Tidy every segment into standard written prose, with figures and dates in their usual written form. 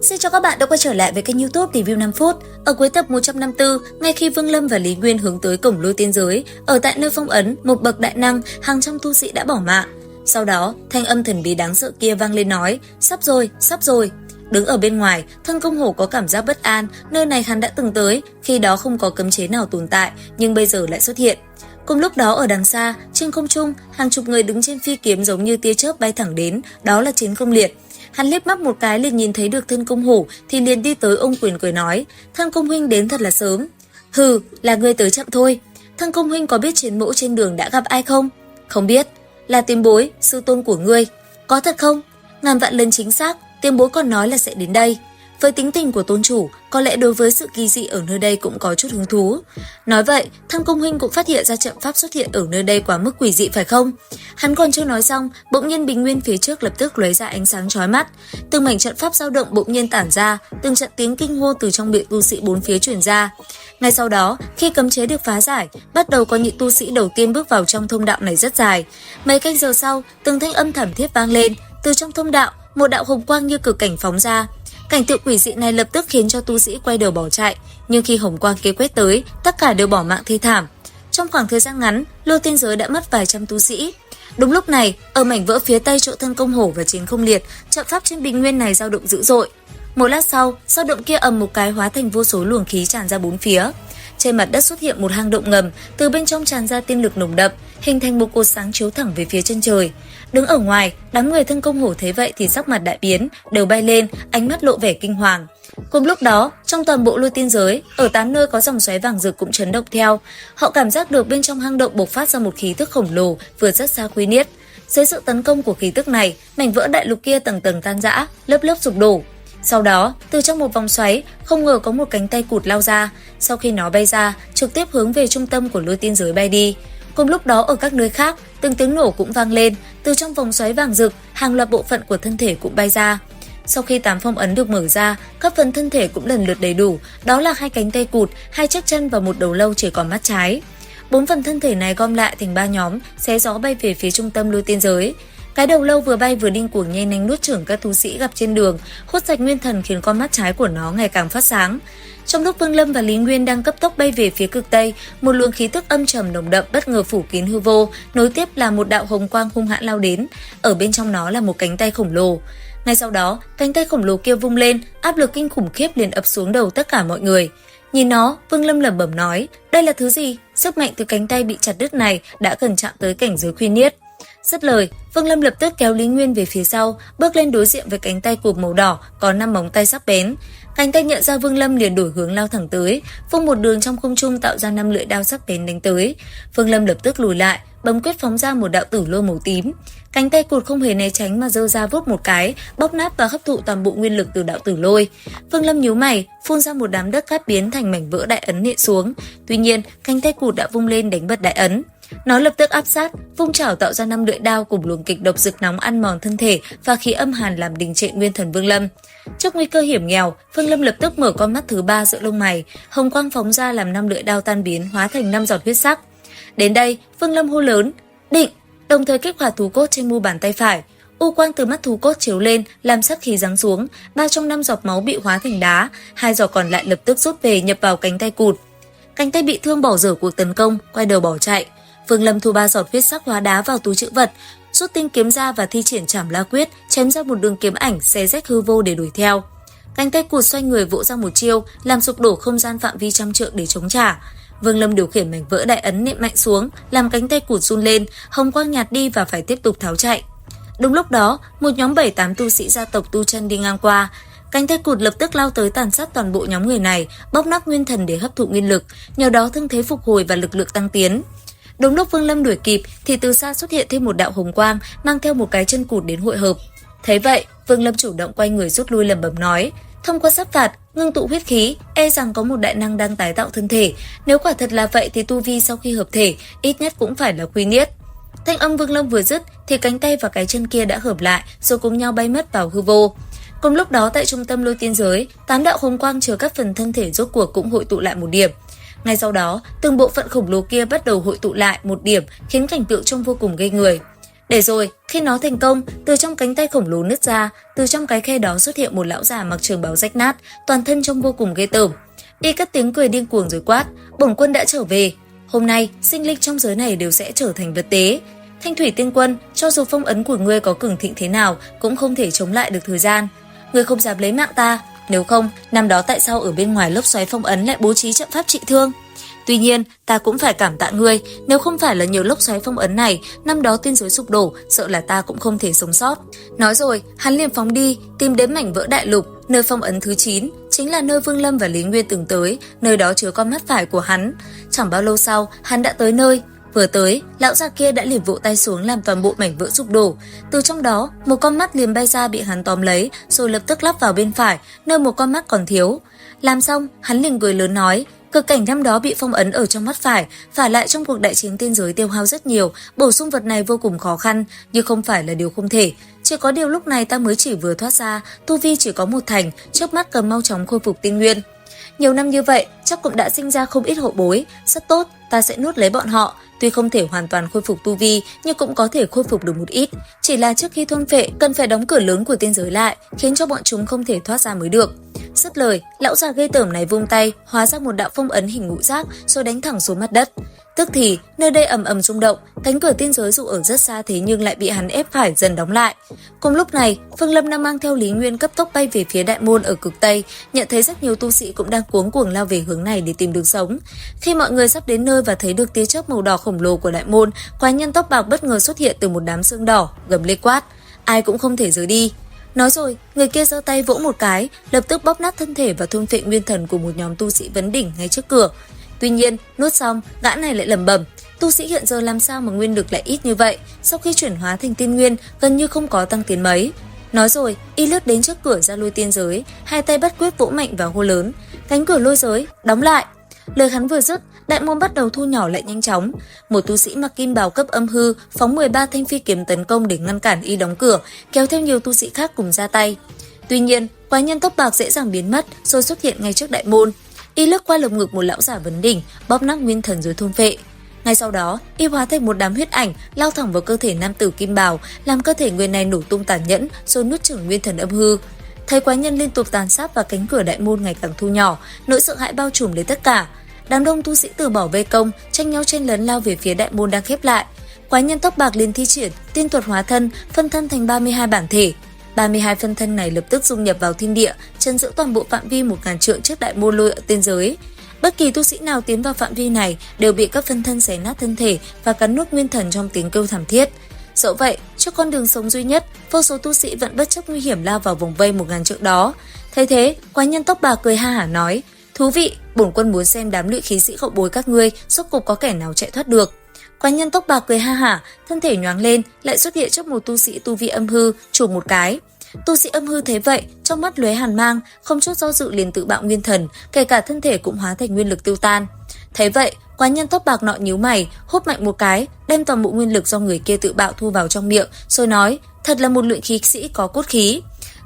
Xin chào các bạn đã quay trở lại với kênh YouTube Review 5 phút. Ở cuối tập 154, ngay khi Vương Lâm và Lý Nguyên hướng tới cổng lôi tiên giới, ở tại nơi phong ấn, một bậc đại năng, hàng trăm tu sĩ đã bỏ mạng. Sau đó, thanh âm thần bí đáng sợ kia vang lên nói, sắp rồi, sắp rồi. Đứng ở bên ngoài, Thân Công Hổ có cảm giác bất an, nơi này hắn đã từng tới, khi đó không có cấm chế nào tồn tại, nhưng bây giờ lại xuất hiện. Cùng lúc đó ở đằng xa, trên không trung, hàng chục người đứng trên phi kiếm giống như tia chớp bay thẳng đến, đó là Chiến Công Liệt. Hắn liếc mắt một cái liền nhìn thấy được Thân Công Hổ thì liền đi tới ôm quyền cười nói, Thân Công huynh đến thật là sớm. Hừ, là ngươi tới chậm thôi. Thân Công huynh có biết Chiến mẫu trên đường đã gặp ai không? Không biết. Là tiền bối, sư tôn của ngươi. Có thật không? Ngàn vạn lần chính xác, tiền bối còn nói là sẽ đến đây. Với tính tình của tôn chủ, có lẽ đối với sự kỳ dị ở nơi đây cũng có chút hứng thú. Nói vậy, Thân Công huynh cũng phát hiện ra trận pháp xuất hiện ở nơi đây quá mức quỷ dị phải không? Hắn còn chưa nói xong, bỗng nhiên bình nguyên phía trước lập tức lóe ra ánh sáng chói mắt. Từng mảnh trận pháp dao động bỗng nhiên tản ra, từng trận tiếng kinh hô từ trong miệng tu sĩ bốn phía truyền ra. Ngay sau đó, khi cấm chế được phá giải, bắt đầu có những tu sĩ đầu tiên bước vào trong thông đạo này rất dài. Mấy canh giờ sau, từng thanh âm thảm thiết vang lên, từ trong thông đạo, một đạo hồng quang như cực cảnh phóng ra. Cảnh tượng quỷ dị này lập tức khiến cho tu sĩ quay đầu bỏ chạy, nhưng khi hồng quang kia quét tới, tất cả đều bỏ mạng thê thảm. Trong khoảng thời gian ngắn, lôi tiên giới đã mất vài trăm tu sĩ. Đúng lúc này, ở mảnh vỡ phía tây chỗ Thân Công Hổ và Chiến Không Liệt, trận pháp trên bình nguyên này dao động dữ dội. Một lát sau, dao động kia ầm một cái hóa thành vô số luồng khí tràn ra bốn phía. Trên mặt đất xuất hiện một hang động ngầm, từ bên trong tràn ra tiên lực nồng đậm, hình thành một cột sáng chiếu thẳng về phía chân trời. Đứng ở ngoài, đám người Thân Công Hổ thấy vậy thì sắc mặt đại biến, đều bay lên, ánh mắt lộ vẻ kinh hoàng. Cùng lúc đó, trong toàn bộ lôi tiên giới, ở 8 nơi có dòng xoáy vàng rực cũng chấn động theo. Họ cảm giác được bên trong hang động bộc phát ra một khí tức khổng lồ, vượt rất xa Quy Niết. Dưới sự tấn công của khí tức này, mảnh vỡ đại lục kia tầng tầng tan rã, lớp lớp sụp đổ. Sau đó, từ trong một vòng xoáy, không ngờ có một cánh tay cụt lao ra. Sau khi nó bay ra, trực tiếp hướng về trung tâm của lôi tiên giới bay đi. Cùng lúc đó ở các nơi khác, từng tiếng nổ cũng vang lên, từ trong vòng xoáy vàng rực, hàng loạt bộ phận của thân thể cũng bay ra. Sau khi 8 phong ấn được mở ra, các phần thân thể cũng lần lượt đầy đủ, đó là 2 cánh tay cụt, 2 chiếc chân và một đầu lâu chỉ còn mắt trái. 4 phần thân thể này gom lại thành 3 nhóm, xé gió bay về phía trung tâm lôi tiên giới. Cái đầu lâu vừa bay vừa điên cuồng nhen nhanh nuốt chửng các tu sĩ gặp trên đường, hút sạch nguyên thần khiến con mắt trái của nó ngày càng phát sáng. Trong lúc Vương Lâm và Lý Nguyên đang cấp tốc bay về phía cực tây, một luồng khí tức âm trầm nồng đậm bất ngờ phủ kín hư vô, nối tiếp là một đạo hồng quang hung hãn lao đến, ở bên trong nó là một cánh tay khổng lồ. Ngay sau đó, cánh tay khổng lồ kia vung lên, áp lực kinh khủng khiếp liền ập xuống đầu tất cả mọi người. Nhìn nó, Vương Lâm lẩm bẩm nói, đây là thứ gì? Sức mạnh từ cánh tay bị chặt đứt này đã gần chạm tới cảnh giới Quy Niết. Dứt lời, Vương Lâm lập tức kéo Lý Nguyên về phía sau, bước lên đối diện với cánh tay cụt màu đỏ có 5 móng tay sắc bén. Cánh tay nhận ra Vương Lâm liền đổi hướng lao thẳng tới, vung một đường trong không trung tạo ra 5 lưỡi đao sắc bén đánh tới. Vương Lâm lập tức lùi lại, bấm quyết phóng ra một đạo tử lôi màu tím. Cánh tay cụt không hề né tránh mà giơ ra vút một cái, bóp nát và hấp thụ toàn bộ nguyên lực từ đạo tử lôi. Vương Lâm nhíu mày, phun ra một đám đất cát biến thành mảnh vỡ đại ấn nện xuống. Tuy nhiên, cánh tay cụt đã vung lên đánh bật đại ấn. Nó lập tức áp sát, vung chảo tạo ra 5 lưỡi đao cùng luồng kịch độc rực nóng ăn mòn thân thể và khí âm hàn làm đình trệ nguyên thần Vương Lâm. Trước nguy cơ hiểm nghèo, Vương Lâm lập tức mở con mắt thứ 3 giữa lông mày, hồng quang phóng ra làm 5 lưỡi đao tan biến hóa thành 5 giọt huyết sắc. Đến đây, Vương Lâm hô lớn, định, đồng thời kích hoạt thú cốt trên mu bàn tay phải. U quang từ mắt thú cốt chiếu lên, làm sát khí giáng xuống, 3 trong 5 giọt máu bị hóa thành đá, 2 giọt còn lại lập tức rút về nhập vào cánh tay cụt. Cánh tay bị thương bỏ dở cuộc tấn công, quay đầu bỏ chạy. Vương Lâm thu 3 giọt huyết sắc hóa đá vào túi trữ vật, rút tinh kiếm ra và thi triển Trảm La Quyết, chém ra một đường kiếm ảnh xé rách hư vô để đuổi theo. Cánh tay cụt xoay người vỗ ra một chiêu, làm sụp đổ không gian phạm vi trăm trượng để chống trả. Vương Lâm điều khiển mảnh vỡ đại ấn nện mạnh xuống, làm cánh tay cụt run lên, hồng quang nhạt đi và phải tiếp tục tháo chạy. Đúng lúc đó, một nhóm 7-8 tu sĩ gia tộc Tu Chân đi ngang qua. Cánh tay cụt lập tức lao tới tàn sát toàn bộ nhóm người này, bóp nát nguyên thần để hấp thụ nguyên lực, nhờ đó thương thế phục hồi và lực lượng tăng tiến. Đúng lúc Vương Lâm đuổi kịp thì từ xa xuất hiện thêm một đạo hồng quang mang theo một cái chân cụt đến hội hợp. Thấy vậy, Vương Lâm chủ động quay người rút lui lẩm bẩm nói, thông qua sát phạt, ngưng tụ huyết khí, e rằng có một đại năng đang tái tạo thân thể. Nếu quả thật là vậy thì tu vi sau khi hợp thể ít nhất cũng phải là Quy Niết. Thanh âm Vương Lâm vừa dứt thì cánh tay và cái chân kia đã hợp lại rồi cùng nhau bay mất vào hư vô. Cùng lúc đó tại trung tâm lôi tiên giới, 8 đạo hồng quang chứa các phần thân thể rốt cuộc cũng hội tụ lại một điểm. Ngay sau đó, từng bộ phận khổng lồ kia bắt đầu hội tụ lại một điểm khiến cảnh tượng trông vô cùng ghê người. Để rồi, khi nó thành công, từ trong cánh tay khổng lồ nứt ra, từ trong cái khe đó xuất hiện một lão già mặc trường bào rách nát, toàn thân trông vô cùng ghê tởm. Y cất tiếng cười điên cuồng rồi quát, bổn quân đã trở về. Hôm nay, sinh linh trong giới này đều sẽ trở thành vật tế. Thanh thủy tiên quân, cho dù phong ấn của ngươi có cường thịnh thế nào, cũng không thể chống lại được thời gian. Ngươi không dám lấy mạng ta, nếu không, năm đó tại sao ở bên ngoài lốc xoáy phong ấn lại bố trí trận pháp trị thương? Tuy nhiên, ta cũng phải cảm tạ ngươi, nếu không phải là nhiều lốc xoáy phong ấn này, năm đó tiên giới sụp đổ, sợ là ta cũng không thể sống sót. Nói rồi, hắn liền phóng đi, tìm đến mảnh vỡ đại lục, nơi phong ấn thứ 9, chính là nơi Vương Lâm và Lý Nguyên từng tới, nơi đó chứa con mắt phải của hắn. Chẳng bao lâu sau, hắn đã tới nơi. Vừa tới, lão già kia đã liền vỗ tay xuống làm toàn bộ mảnh vỡ sụp đổ. Từ trong đó, một con mắt liền bay ra bị hắn tóm lấy, rồi lập tức lắp vào bên phải, nơi một con mắt còn thiếu. Làm xong, hắn liền cười lớn nói, cực cảnh năm đó bị phong ấn ở trong mắt phải lại trong cuộc đại chiến tiên giới tiêu hao rất nhiều, bổ sung vật này vô cùng khó khăn, nhưng không phải là điều không thể. Chỉ có điều lúc này ta mới chỉ vừa thoát ra, tu vi chỉ có một thành, trước mắt cần mau chóng khôi phục tiên nguyên. Nhiều năm như vậy, chắc cũng đã sinh ra không ít hậu bối, rất tốt, ta sẽ nuốt lấy bọn họ. Tuy không thể hoàn toàn khôi phục tu vi, nhưng cũng có thể khôi phục được một ít. Chỉ là trước khi thôn phệ, cần phải đóng cửa lớn của tiên giới lại, khiến cho bọn chúng không thể thoát ra mới được. Dứt lời, lão già ghê tởm này vung tay, hóa ra một đạo phong ấn hình ngũ giác, rồi đánh thẳng xuống mặt đất. Tức thì, nơi đây ầm ầm rung động, cánh cửa tiên giới dù ở rất xa thế nhưng lại bị hắn ép phải dần đóng lại. Cùng lúc này, Vương Lâm đang mang theo Lý Nguyên cấp tốc bay về phía đại môn ở cực tây, nhận thấy rất nhiều tu sĩ cũng đang cuống cuồng lao về hướng này để tìm đường sống. Khi mọi người sắp đến nơi và thấy được tia chớp màu đỏ khổng lồ của đại môn, quái nhân tóc bạc bất ngờ xuất hiện từ một đám xương đỏ, gầm lên quát, ai cũng không thể rời đi. Nói rồi, người kia giơ tay vỗ một cái, lập tức bóp nát thân thể và thôn phệ nguyên thần của một nhóm tu sĩ vấn đỉnh ngay trước cửa. Tuy nhiên, nuốt xong, gã này lại lẩm bẩm, tu sĩ hiện giờ làm sao mà nguyên lực lại ít như vậy, sau khi chuyển hóa thành tiên nguyên, gần như không có tăng tiến mấy. Nói rồi, y lướt đến trước cửa ra lôi tiên giới, hai tay bắt quyết vỗ mạnh và hô lớn, cánh cửa lôi giới, đóng lại. Lời hắn vừa dứt, đại môn bắt đầu thu nhỏ lại nhanh chóng. Một tu sĩ mặc kim bào cấp âm hư phóng 13 thanh phi kiếm tấn công để ngăn cản y đóng cửa, kéo theo nhiều tu sĩ khác cùng ra tay. Tuy nhiên, quái nhân tóc bạc dễ dàng biến mất rồi xuất hiện ngay trước đại môn. Y lướt qua lồng ngực một lão giả vấn đỉnh, bóp nát nguyên thần rồi thôn phệ. Ngay sau đó, y hóa thành một đám huyết ảnh lao thẳng vào cơ thể nam tử kim bào, làm cơ thể người này nổ tung tàn nhẫn rồi nuốt chửng nguyên thần âm hư. Thấy quái nhân liên tục tàn sát và cánh cửa đại môn ngày càng thu nhỏ, nỗi sợ hãi bao trùm lấy tất cả. Đám đông tu sĩ từ bỏ vây công, tranh nhau chen lấn lao về phía đại môn đang khép lại. Quái nhân tóc bạc liền thi triển tiên thuật hóa thân, phân thân thành 32 bản thể. 32 phân thân này lập tức dung nhập vào thiên địa, trấn giữ toàn bộ phạm vi 1000 trượng trước đại môn lôi ở tiên giới. Bất kỳ tu sĩ nào tiến vào phạm vi này đều bị các phân thân xé nát thân thể và cắn nuốt nguyên thần trong tiếng kêu thảm thiết. Dẫu vậy, trước con đường sống duy nhất, vô số tu sĩ vẫn bất chấp nguy hiểm lao vào vòng vây 1000 trượng đó. Thấy thế, quái nhân tóc bạc cười ha hả nói, thú vị, bổn quân muốn xem đám luyện khí sĩ hậu bối các ngươi rốt cục có kẻ nào chạy thoát được. Quái nhân tóc bạc cười ha hả, thân thể nhoáng lên, lại xuất hiện trước một tu sĩ tu vi âm hư, chụp một cái. Tu sĩ âm hư thế vậy, trong mắt lóe hàn mang, không chút do dự liền tự bạo nguyên thần, kể cả thân thể cũng hóa thành nguyên lực tiêu tan. Thấy vậy, quái nhân tóc bạc nọ nhíu mày, hút mạnh một cái, đem toàn bộ nguyên lực do người kia tự bạo thu vào trong miệng, rồi nói, thật là một luyện khí sĩ có cốt khí.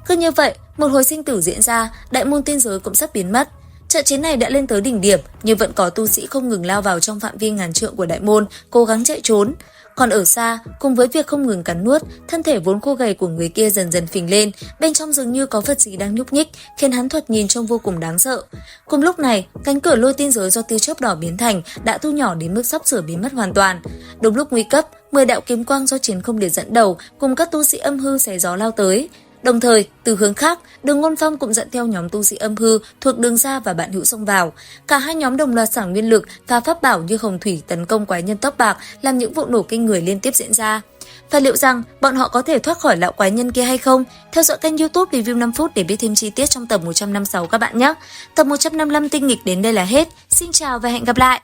Cứ như vậy, một hồi sinh tử diễn ra, đại môn tiên giới cũng sắp biến mất. Trận chiến này đã lên tới đỉnh điểm, nhưng vẫn có tu sĩ không ngừng lao vào trong phạm vi ngàn trượng của đại môn, cố gắng chạy trốn. Còn ở xa, cùng với việc không ngừng cắn nuốt, thân thể vốn khô gầy của người kia dần dần phình lên, bên trong dường như có vật gì đang nhúc nhích, khiến hắn thoạt nhìn trông vô cùng đáng sợ. Cùng lúc này, cánh cửa lôi tiên giới do tia chớp đỏ biến thành đã thu nhỏ đến mức sắp sửa biến mất hoàn toàn. Đúng lúc nguy cấp, 10 đạo kiếm quang do Chiến Không Liệt dẫn đầu cùng các tu sĩ âm hư xé gió lao tới. Đồng thời, từ hướng khác, Đường Ngôn Phong cũng dẫn theo nhóm tu sĩ âm hư thuộc Đường Gia và bạn hữu xông vào. Cả hai nhóm đồng loạt xả nguyên lực và pháp bảo như hồng thủy tấn công quái nhân tóc bạc, làm những vụ nổ kinh người liên tiếp diễn ra. Và liệu rằng bọn họ có thể thoát khỏi lão quái nhân kia hay không? Theo dõi kênh YouTube Review 5 phút để biết thêm chi tiết trong tập 156 các bạn nhé. Tập 155 tinh nghịch đến đây là hết. Xin chào và hẹn gặp lại!